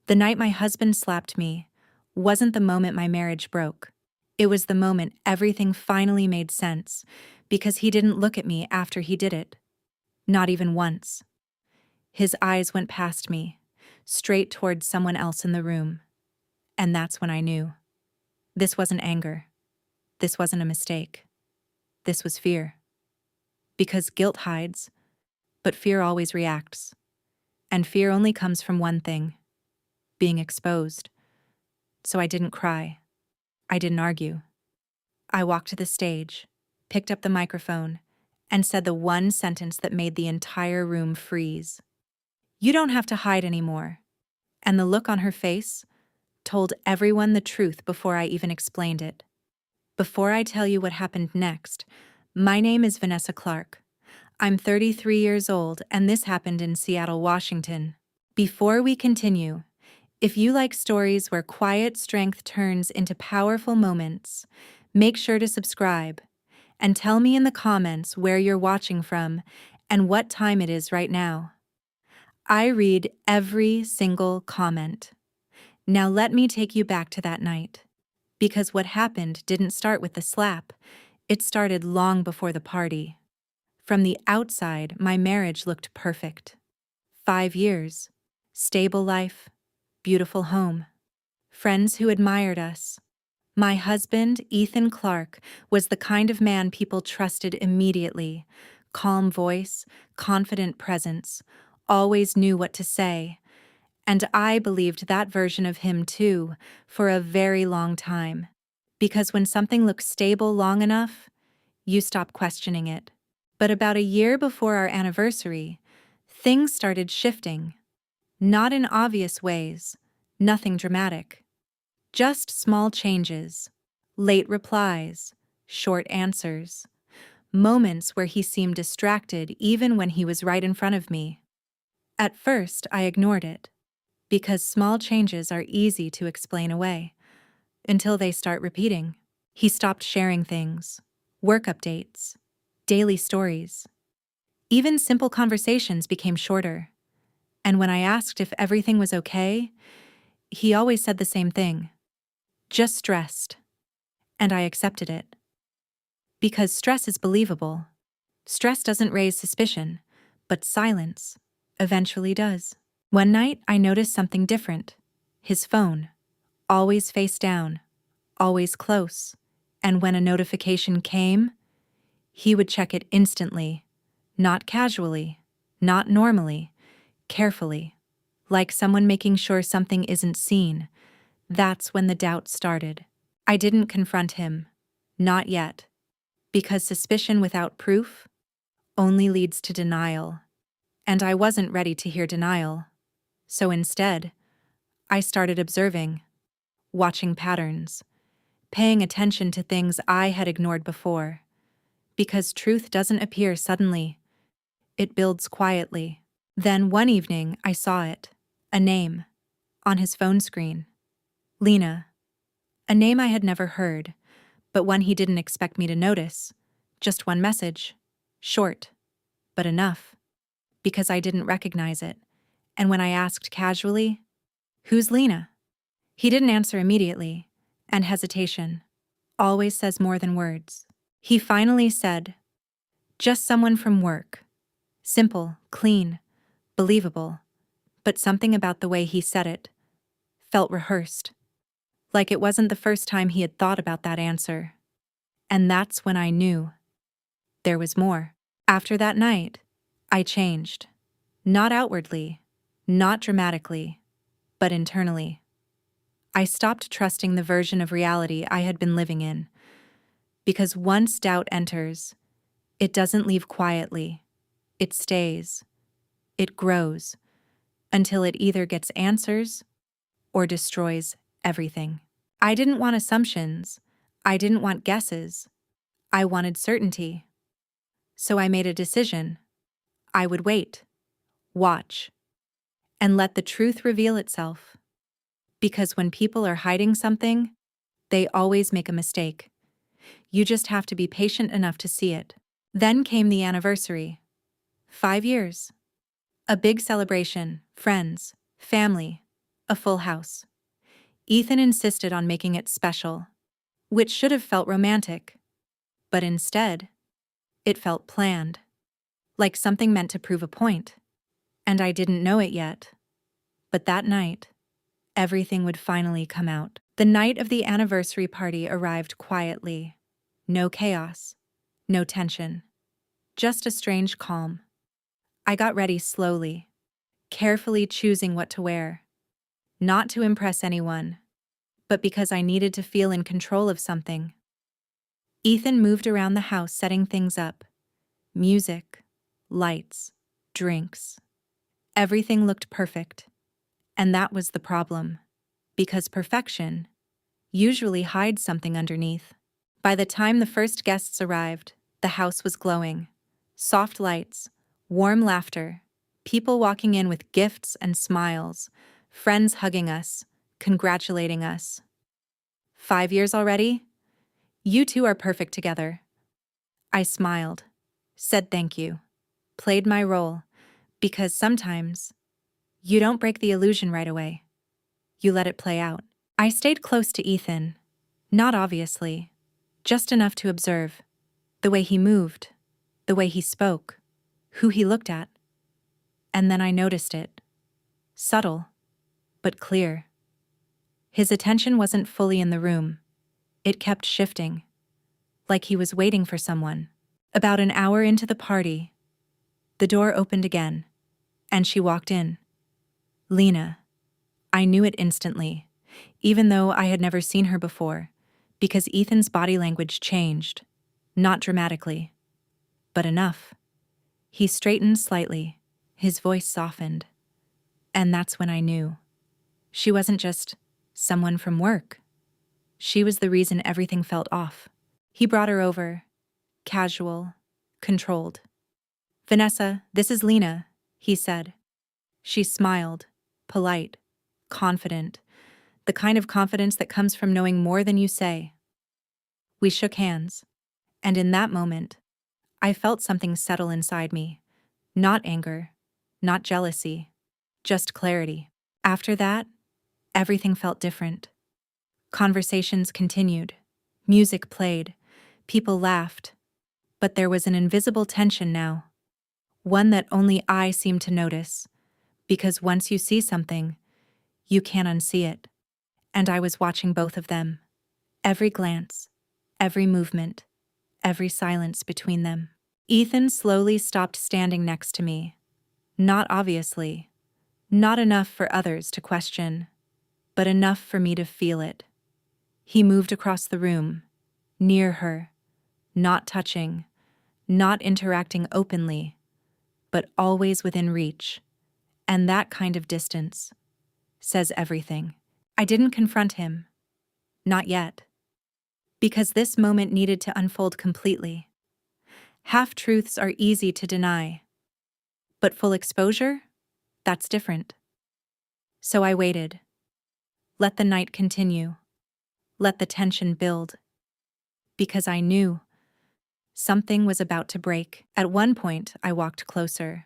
The night my husband slapped me wasn't the moment my marriage broke. It was the moment everything finally made sense, because he didn't look at me after he did it. Not even once. His eyes went past me, straight towards someone else in the room. And that's when I knew. This wasn't anger. This wasn't a mistake. This was fear. Because guilt hides, but fear always reacts. And fear only comes from one thing: being exposed. So I didn't cry. I didn't argue. I walked to the stage, picked up the microphone, and said the one sentence that made the entire room freeze. "You don't have to hide anymore." And the look on her face told everyone the truth before I even explained it. Before I tell you what happened next, my name is Vanessa Clark. I'm 33 years old, and this happened in Seattle, Washington. Before we continue, if you like stories where quiet strength turns into powerful moments, make sure to subscribe and tell me in the comments where you're watching from and what time it is right now. I read every single comment. Now let me take you back to that night. Because what happened didn't start with the slap. It started long before the party. From the outside, my marriage looked perfect. 5 years, stable life, beautiful home, friends who admired us. My husband, Ethan Clark, was the kind of man people trusted immediately. Calm voice, confident presence, always knew what to say. And I believed that version of him too, for a very long time. Because when something looks stable long enough, you stop questioning it. But about a year before our anniversary, things started shifting. Not in obvious ways, nothing dramatic. Just small changes, late replies, short answers, moments where he seemed distracted even when he was right in front of me. At first, I ignored it, because small changes are easy to explain away, until they start repeating. He stopped sharing things, work updates, daily stories. Even simple conversations became shorter. And when I asked if everything was okay, he always said the same thing: just stressed. And I accepted it. Because stress is believable. Stress doesn't raise suspicion, but silence eventually does. One night, I noticed something different. His phone, always face down, always close, and when a notification came, he would check it instantly, not casually, not normally, carefully, like someone making sure something isn't seen. That's when the doubt started. I didn't confront him, not yet, because suspicion without proof only leads to denial, and I wasn't ready to hear denial. So instead, I started observing, watching patterns, paying attention to things I had ignored before. Because truth doesn't appear suddenly, it builds quietly. Then one evening, I saw it, a name, on his phone screen. Lena. A name I had never heard, but one he didn't expect me to notice. Just one message. Short, but enough. Because I didn't recognize it. And when I asked casually, "Who's Lena?" He didn't answer immediately, and hesitation always says more than words. He finally said, "Just someone from work." Simple, clean, believable, but something about the way he said it felt rehearsed, like it wasn't the first time he had thought about that answer. And that's when I knew there was more. After that night, I changed. Not outwardly, not dramatically, but internally. I stopped trusting the version of reality I had been living in. Because once doubt enters, it doesn't leave quietly. It stays. It grows, until it either gets answers or destroys everything. I didn't want assumptions. I didn't want guesses. I wanted certainty. So I made a decision. I would wait, watch, and let the truth reveal itself. Because when people are hiding something, they always make a mistake. You just have to be patient enough to see it. Then came the anniversary. 5 years. A big celebration, friends, family, A full house. Ethan insisted on making it special, which should have felt romantic, but instead, it felt planned, like something meant to prove a point. And I didn't know it yet. But that night, everything would finally come out. The night of the anniversary party arrived quietly. No chaos, no tension, just a strange calm. I got ready slowly, carefully choosing what to wear. Not to impress anyone, but because I needed to feel in control of something. Ethan moved around the house setting things up. Music, lights, drinks. Everything looked perfect. And that was the problem, because perfection usually hides something underneath. By the time the first guests arrived, the house was glowing. Soft lights, warm laughter, people walking in with gifts and smiles, friends hugging us, congratulating us. 5 years already? You two are perfect together. I smiled, said thank you, played my role, because sometimes you don't break the illusion right away. You let it play out. I stayed close to Ethan, not obviously, just enough to observe the way he moved, the way he spoke, who he looked at. And then I noticed it. Subtle, but clear. His attention wasn't fully in the room. It kept shifting, like he was waiting for someone. About an hour into the party, the door opened again, and she walked in. Lena. I knew it instantly, even though I had never seen her before, because Ethan's body language changed. Not dramatically, but enough. He straightened slightly, his voice softened. And that's when I knew. She wasn't just someone from work. She was the reason everything felt off. He brought her over, casual, controlled. "Vanessa, this is Lena," he said. She smiled, polite, confident, the kind of confidence that comes from knowing more than you say. We shook hands, and in that moment, I felt something settle inside me. Not anger, not jealousy, just clarity. After that, everything felt different. Conversations continued, music played, people laughed, but there was an invisible tension now, one that only I seemed to notice, because once you see something, you can't unsee it. And I was watching both of them. Every glance, every movement, every silence between them. Ethan slowly stopped standing next to me. Not obviously, not enough for others to question, but enough for me to feel it. He moved across the room, near her, not touching, not interacting openly, but always within reach. And that kind of distance says everything. I didn't confront him. Not yet. Because this moment needed to unfold completely. Half-truths are easy to deny. But full exposure? That's different. So I waited. Let the night continue. Let the tension build. Because I knew something was about to break. At one point, I walked closer.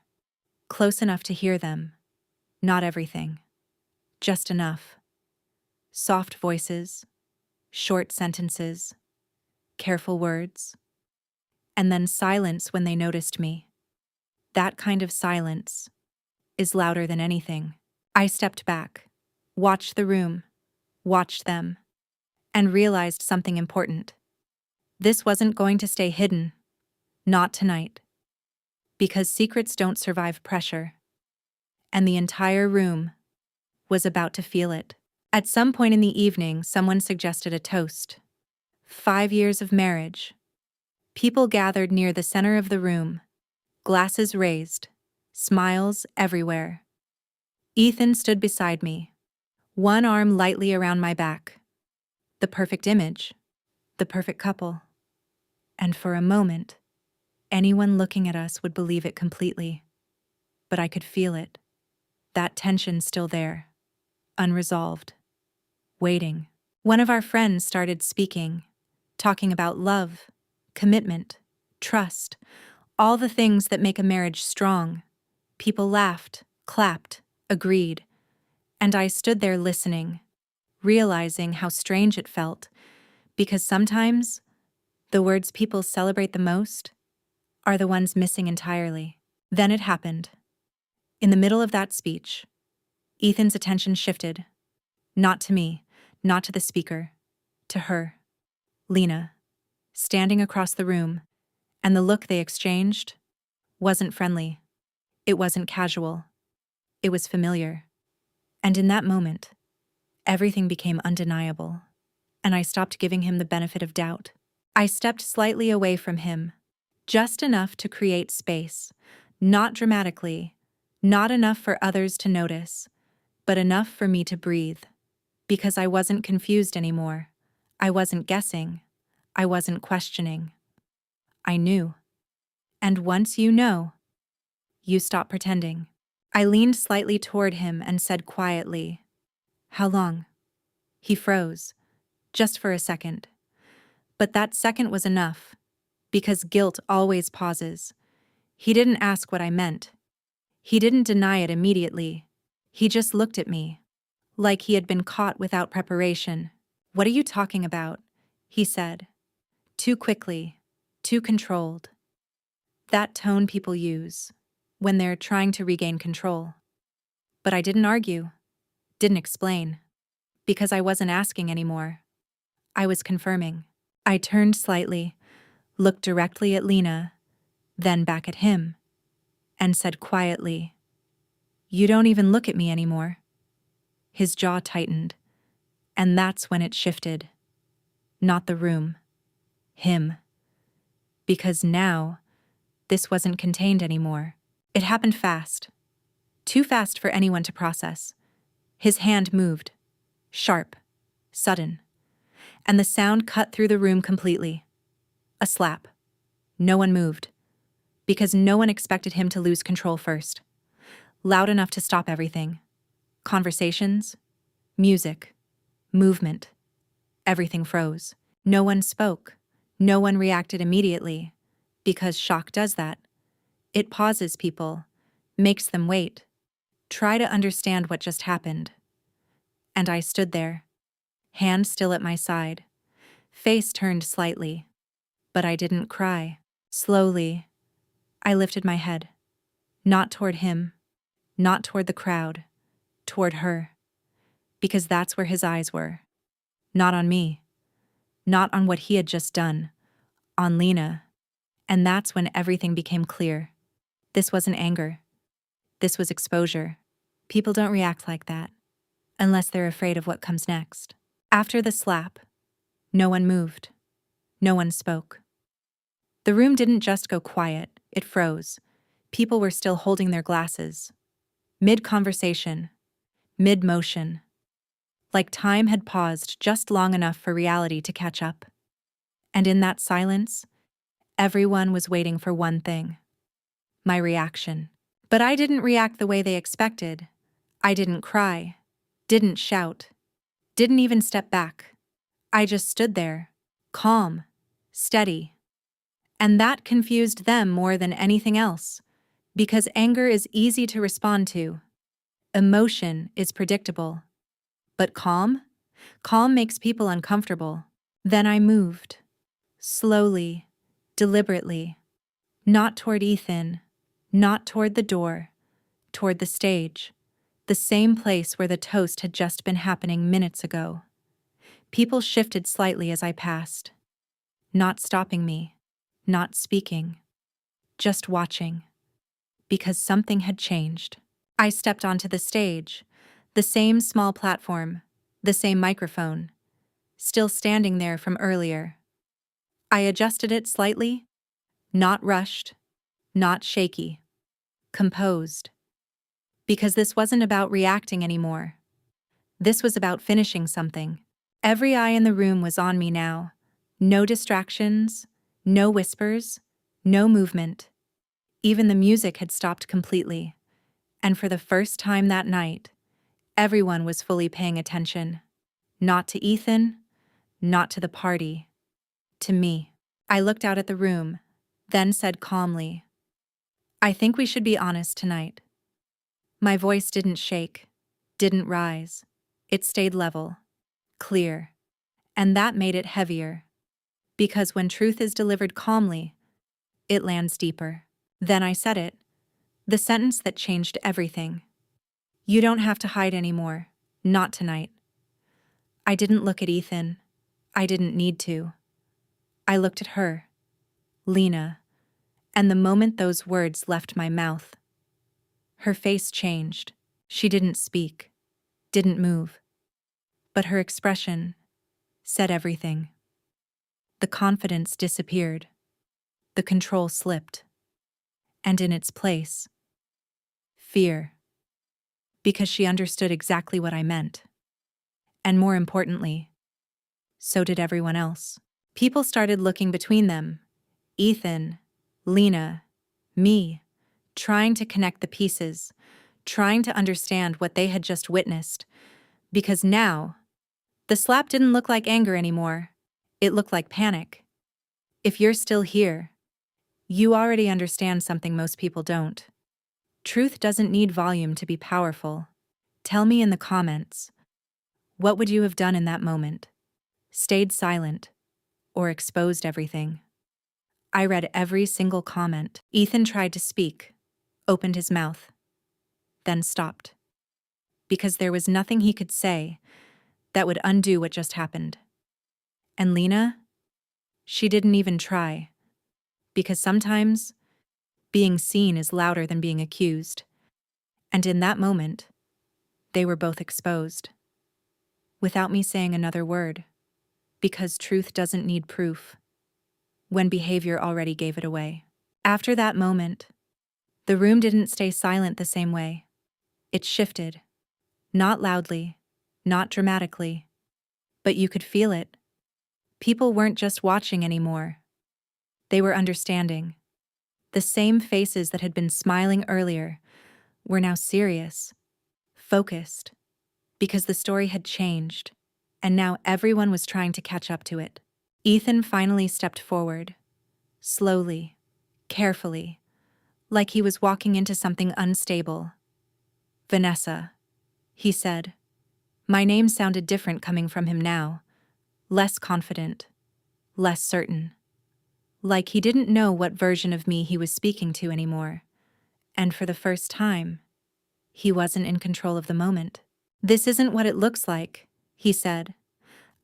Close enough to hear them. Not everything. Just enough. Soft voices, short sentences, careful words, and then silence when they noticed me. That kind of silence is louder than anything. I stepped back, watched the room, watched them, and realized something important. This wasn't going to stay hidden. Not tonight. Because secrets don't survive pressure. And the entire room was about to feel it. At some point in the evening, someone suggested a toast. 5 years of marriage. People gathered near the center of the room, glasses raised, smiles everywhere. Ethan stood beside me, one arm lightly around my back. The perfect image, the perfect couple. And for a moment, anyone looking at us would believe it completely. But I could feel it, that tension still there, unresolved, waiting. One of our friends started speaking, talking about love, commitment, trust, all the things that make a marriage strong. People laughed, clapped, agreed, And I stood there listening, realizing how strange it felt, because sometimes the words people celebrate the most are the ones missing entirely. Then it happened. In the middle of that speech, Ethan's attention shifted, not to me, not to the speaker, to her, Lena, standing across the room, and the look they exchanged wasn't friendly. It wasn't casual. It was familiar. And in that moment, everything became undeniable, and I stopped giving him the benefit of doubt. I stepped slightly away from him, just enough to create space, not dramatically, not enough for others to notice, but enough for me to breathe, because I wasn't confused anymore. I wasn't guessing. I wasn't questioning. I knew. And once you know, you stop pretending. I leaned slightly toward him and said quietly, "How long?" He froze, just for a second. But that second was enough, because guilt always pauses. He didn't ask what I meant. He didn't deny it immediately. He just looked at me, like he had been caught without preparation. "What are you talking about?" he said. Too quickly, too controlled. That tone people use when they're trying to regain control. But I didn't argue, didn't explain, because I wasn't asking anymore. I was confirming. I turned slightly, looked directly at Lena, then back at him, and said quietly, "You don't even look at me anymore." His jaw tightened, and that's when it shifted. Not the room. Him. Because now, this wasn't contained anymore. It happened fast. Too fast for anyone to process. His hand moved. Sharp. Sudden. And the sound cut through the room completely. A slap. No one moved. Because no one expected him to lose control first. Loud enough to stop everything. Conversations. Music. Movement. Everything froze. No one spoke. No one reacted immediately. Because shock does that. It pauses people. Makes them wait. Try to understand what just happened. And I stood there. Hand still at my side. Face turned slightly. But I didn't cry. Slowly, I lifted my head. Not toward him. Not toward the crowd. Toward her. Because that's where his eyes were. Not on me. Not on what he had just done. On Lena. And that's when everything became clear. This wasn't anger. This was exposure. People don't react like that. Unless they're afraid of what comes next. After the slap, no one moved. No one spoke. The room didn't just go quiet, it froze. People were still holding their glasses. Mid-conversation. Mid-motion. Like time had paused just long enough for reality to catch up. And in that silence, everyone was waiting for one thing. My reaction. But I didn't react the way they expected. I didn't cry. Didn't shout. Didn't even step back. I just stood there. Calm. Steady. And that confused them more than anything else. Because anger is easy to respond to. Emotion is predictable. But calm? Calm makes people uncomfortable. Then I moved. Slowly. Deliberately. Not toward Ethan. Not toward the door. Toward the stage. The same place where the toast had just been happening minutes ago. People shifted slightly as I passed. Not stopping me. Not speaking. Just watching. Because something had changed. I stepped onto the stage. The same small platform. The same microphone. Still standing there from earlier. I adjusted it slightly. Not rushed. Not shaky. Composed. Because this wasn't about reacting anymore. This was about finishing something. Every eye in the room was on me now. No distractions. No whispers. No movement. Even the music had stopped completely. And for the first time that night, everyone was fully paying attention. Not to Ethan, not to the party. To me. I looked out at the room, then said calmly, "I think we should be honest tonight." My voice didn't shake, didn't rise. It stayed level, clear, and that made it heavier. Because when truth is delivered calmly, it lands deeper. Then I said it, the sentence that changed everything. You don't have to hide anymore. Not tonight. I didn't look at Ethan. I didn't need to. I looked at her, Lena, and the moment those words left my mouth, her face changed. She didn't speak, didn't move, but her expression said everything. The confidence disappeared, the control slipped, and in its place, fear. Because she understood exactly what I meant. And more importantly, so did everyone else. People started looking between them, Ethan, Lena, me, trying to connect the pieces, trying to understand what they had just witnessed. Because now, the slap didn't look like anger anymore. It looked like panic. If you're still here, you already understand something most people don't. Truth doesn't need volume to be powerful. Tell me in the comments, what would you have done in that moment? Stayed silent, or exposed everything? I read every single comment. Ethan tried to speak, opened his mouth, then stopped. Because there was nothing he could say that would undo what just happened. And Lena? She didn't even try. Because sometimes, being seen is louder than being accused. And in that moment, they were both exposed. Without me saying another word. Because truth doesn't need proof, when behavior already gave it away. After that moment, the room didn't stay silent the same way. It shifted. Not loudly, not dramatically, but you could feel it. People weren't just watching anymore. They were understanding. The same faces that had been smiling earlier were now serious, focused, because the story had changed, and now everyone was trying to catch up to it. Ethan finally stepped forward, slowly, carefully, like he was walking into something unstable. Vanessa, he said. My name sounded different coming from him now, less confident, less certain. Like he didn't know what version of me he was speaking to anymore. And for the first time, he wasn't in control of the moment. This isn't what it looks like, he said.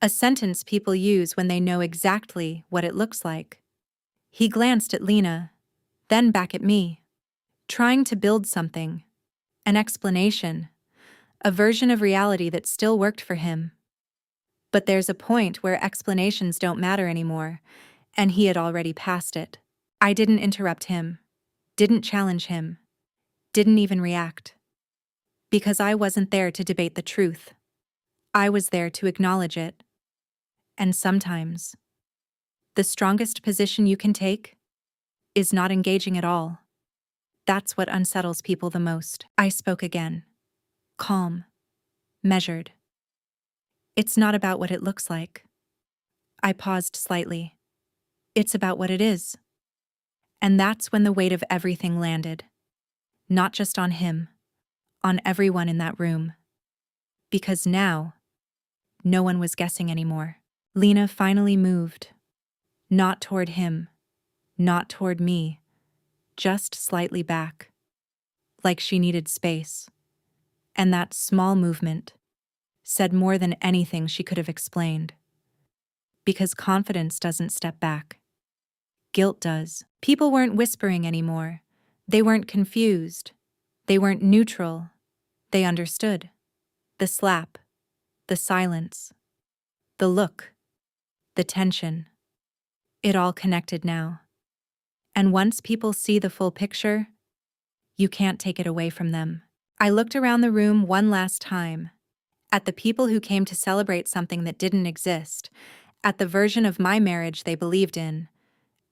A sentence people use when they know exactly what it looks like. He glanced at Lena, then back at me, trying to build something, an explanation, a version of reality that still worked for him. But there's a point where explanations don't matter anymore, and he had already passed it. I didn't interrupt him, didn't challenge him, didn't even react. Because I wasn't there to debate the truth. I was there to acknowledge it. And sometimes, the strongest position you can take is not engaging at all. That's what unsettles people the most. I spoke again. Calm. Measured. It's not about what it looks like. I paused slightly. It's about what it is. And that's when the weight of everything landed. Not just on him, on everyone in that room. Because now, no one was guessing anymore. Lena finally moved. Not toward him, not toward me, just slightly back. Like she needed space. And that small movement said more than anything she could have explained. Because confidence doesn't step back. Guilt does. People weren't whispering anymore. They weren't confused. They weren't neutral. They understood. The slap, the silence, the look, the tension. It all connected now. And once people see the full picture, you can't take it away from them. I looked around the room one last time, at the people who came to celebrate something that didn't exist, at the version of my marriage they believed in,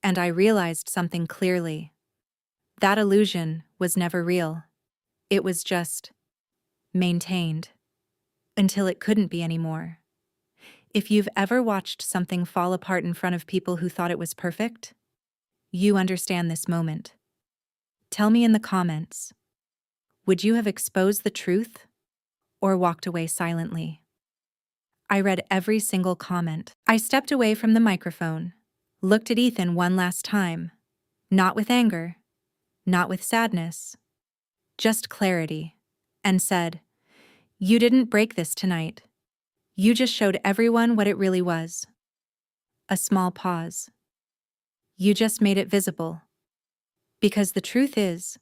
and I realized something clearly. That illusion was never real. It was just maintained until it couldn't be anymore. If you've ever watched something fall apart in front of people who thought it was perfect, you understand this moment. Tell me in the comments, would you have exposed the truth or walked away silently. I read every single comment. I stepped away from the microphone, looked at Ethan one last time, not with anger, not with sadness, just clarity, and said, "You didn't break this tonight. You just showed everyone what it really was." A small pause. "You just made it visible." Because the truth is,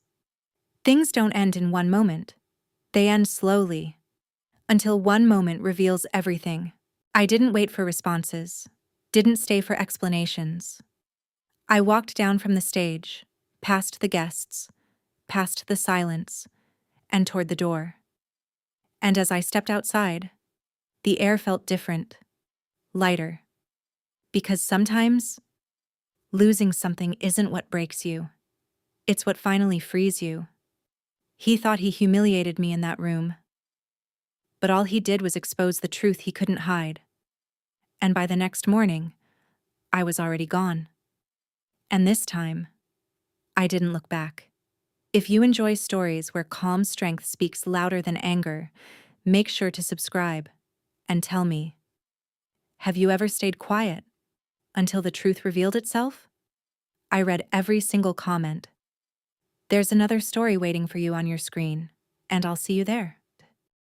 things don't end in one moment. They end slowly, until one moment reveals everything. I didn't wait for responses, didn't stay for explanations. I walked down from the stage, past the guests, past the silence, and toward the door. And as I stepped outside, the air felt different, lighter. Because sometimes, losing something isn't what breaks you. It's what finally frees you. He thought he humiliated me in that room, but all he did was expose the truth he couldn't hide. And by the next morning, I was already gone. And this time, I didn't look back. If you enjoy stories where calm strength speaks louder than anger, make sure to subscribe and tell me, have you ever stayed quiet until the truth revealed itself? I read every single comment. There's another story waiting for you on your screen, and I'll see you there.